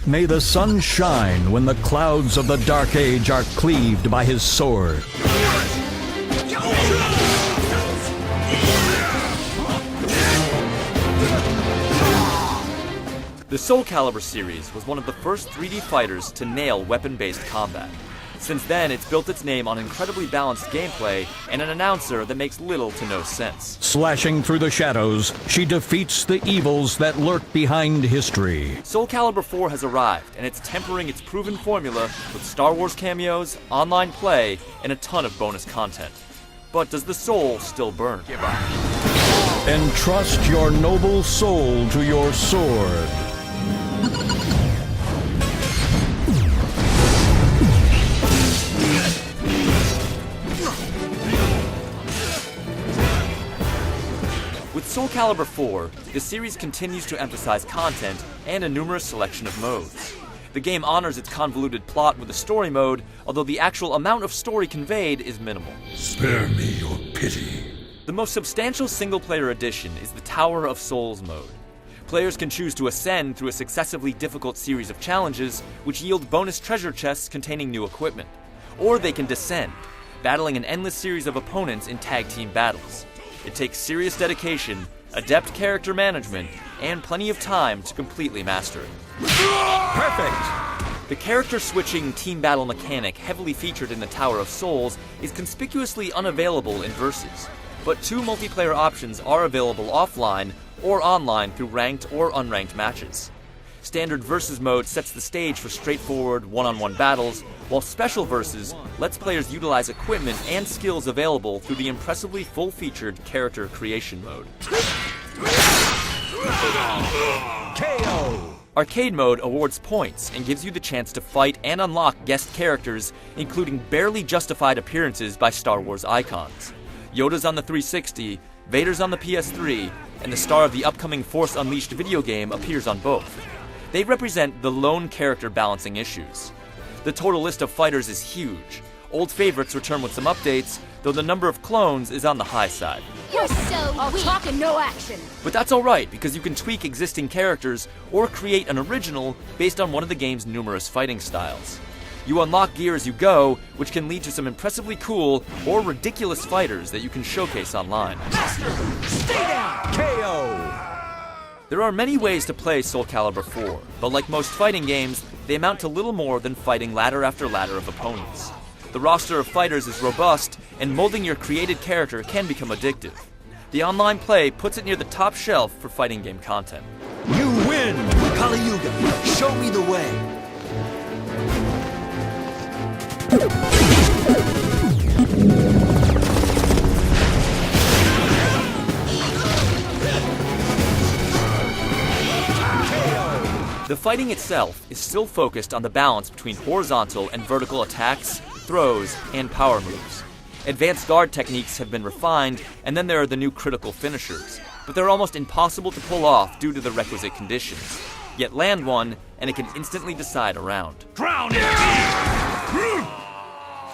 May the sun shine when the clouds of the Dark Age are cleaved by his sword. The Soul Calibur series was one of the first 3D fighters to nail weapon-based combat. Since then, it's built its name on incredibly balanced gameplay and an announcer that makes little to no sense. Slashing through the shadows, she defeats the evils that lurk behind history. Soul Calibur 4 has arrived, and it's tempering its proven formula with Star Wars cameos, online play, and a ton of bonus content. But does the soul still burn? Entrust your noble soul to your sword. With Soul Calibur 4, the series continues to emphasize content and a numerous selection of modes. The game honors its convoluted plot with a story mode, although the actual amount of story conveyed is minimal. Spare me your pity. The most substantial single-player addition is the Tower of Souls mode. Players can choose to ascend through a successively difficult series of challenges, which yield bonus treasure chests containing new equipment. Or they can descend, battling an endless series of opponents in tag team battles. It takes serious dedication, adept character management, and plenty of time to completely master it. Perfect! The character-switching team battle mechanic heavily featured in the Tower of Souls is conspicuously unavailable in Versus, but 2 multiplayer options are available offline or online through ranked or unranked matches. Standard Versus mode sets the stage for straightforward one-on-one battles, while Special Versus lets players utilize equipment and skills available through the impressively full-featured character creation mode. KO! Arcade mode awards points and gives you the chance to fight and unlock guest characters, including barely justified appearances by Star Wars icons. Yoda's on the 360, Vader's on the PS3, and the star of the upcoming Force Unleashed video game appears on both. They represent the lone character balancing issues. The total list of fighters is huge. Old favorites return with some updates, though the number of clones is on the high side. You're so All weak. talk and no action. But that's alright, because you can tweak existing characters or create an original based on one of the game's numerous fighting styles. You unlock gear as you go, which can lead to some impressively cool or ridiculous fighters that you can showcase online. KO! There are many ways to play Soul Calibur 4, but like most fighting games, they amount to little more than fighting ladder after ladder of opponents. The roster of fighters is robust, and molding your created character can become addictive. The online play puts it near the top shelf for fighting game content. You win! Kali Yuga, show me the way. The fighting itself is still focused on the balance between horizontal and vertical attacks, throws, and power moves. Advanced guard techniques have been refined, and then there are the new critical finishers, but they're almost impossible to pull off due to the requisite conditions. Yet land one, and it can instantly decide a round. Drown it!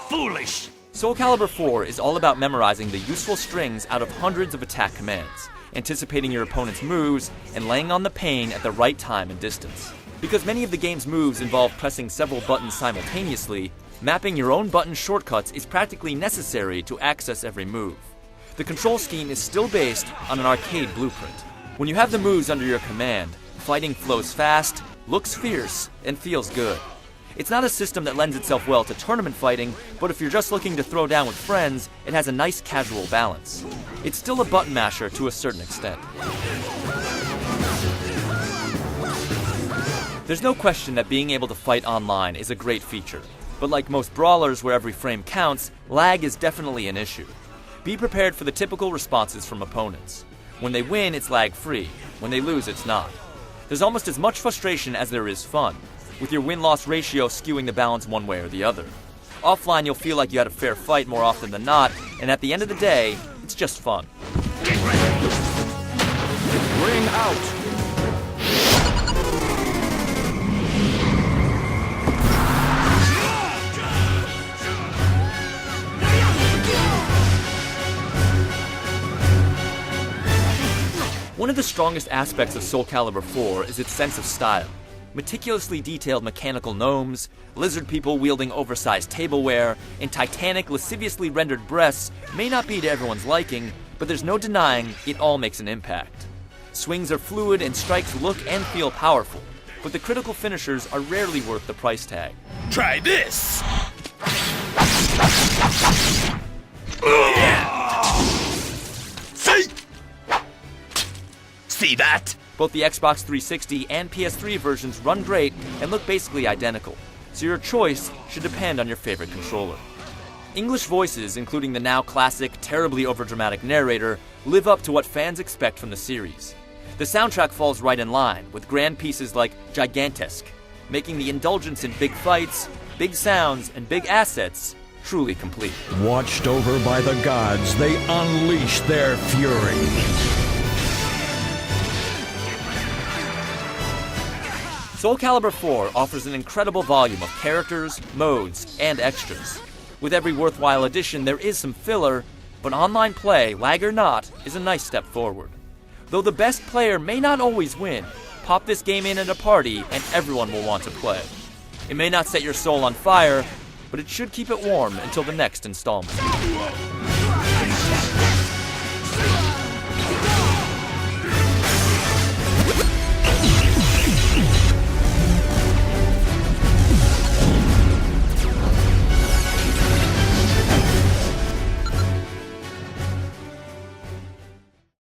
Foolish! Soul Calibur 4 is all about memorizing the useful strings out of hundreds of attack commands, anticipating your opponent's moves, and laying on the pain at the right time and distance. Because many of the game's moves involve pressing several buttons simultaneously, mapping your own button shortcuts is practically necessary to access every move. The control scheme is still based on an arcade blueprint. When you have the moves under your command, fighting flows fast, looks fierce, and feels good. It's not a system that lends itself well to tournament fighting, but if you're just looking to throw down with friends, it has a nice casual balance. It's still a button masher to a certain extent. There's no question that being able to fight online is a great feature, but like most brawlers where every frame counts, lag is definitely an issue. Be prepared for the typical responses from opponents. When they win, it's lag-free. When they lose, it's not. There's almost as much frustration as there is fun, with your win-loss ratio skewing the balance one way or the other. Offline, you'll feel like you had a fair fight more often than not, and at the end of the day, it's just fun. Ring out! One of the strongest aspects of Soul Calibur 4 is its sense of style. Meticulously detailed mechanical gnomes, lizard people wielding oversized tableware, and titanic, lasciviously rendered breasts may not be to everyone's liking, but there's no denying it all makes an impact. Swings are fluid and strikes look and feel powerful, but the critical finishers are rarely worth the price tag. Try this! See that? Both the Xbox 360 and PS3 versions run great and look basically identical, so your choice should depend on your favorite controller. English voices, including the now classic, terribly overdramatic narrator, live up to what fans expect from the series. The soundtrack falls right in line, with grand pieces like Gigantesque, making the indulgence in big fights, big sounds, and big assets truly complete. Watched over by the gods, they unleash their fury. Soul Calibur 4 offers an incredible volume of characters, modes, and extras. With every worthwhile addition, there is some filler, but online play, lag or not, is a nice step forward. Though the best player may not always win, pop this game in at a party and everyone will want to play. It may not set your soul on fire, but it should keep it warm until the next installment.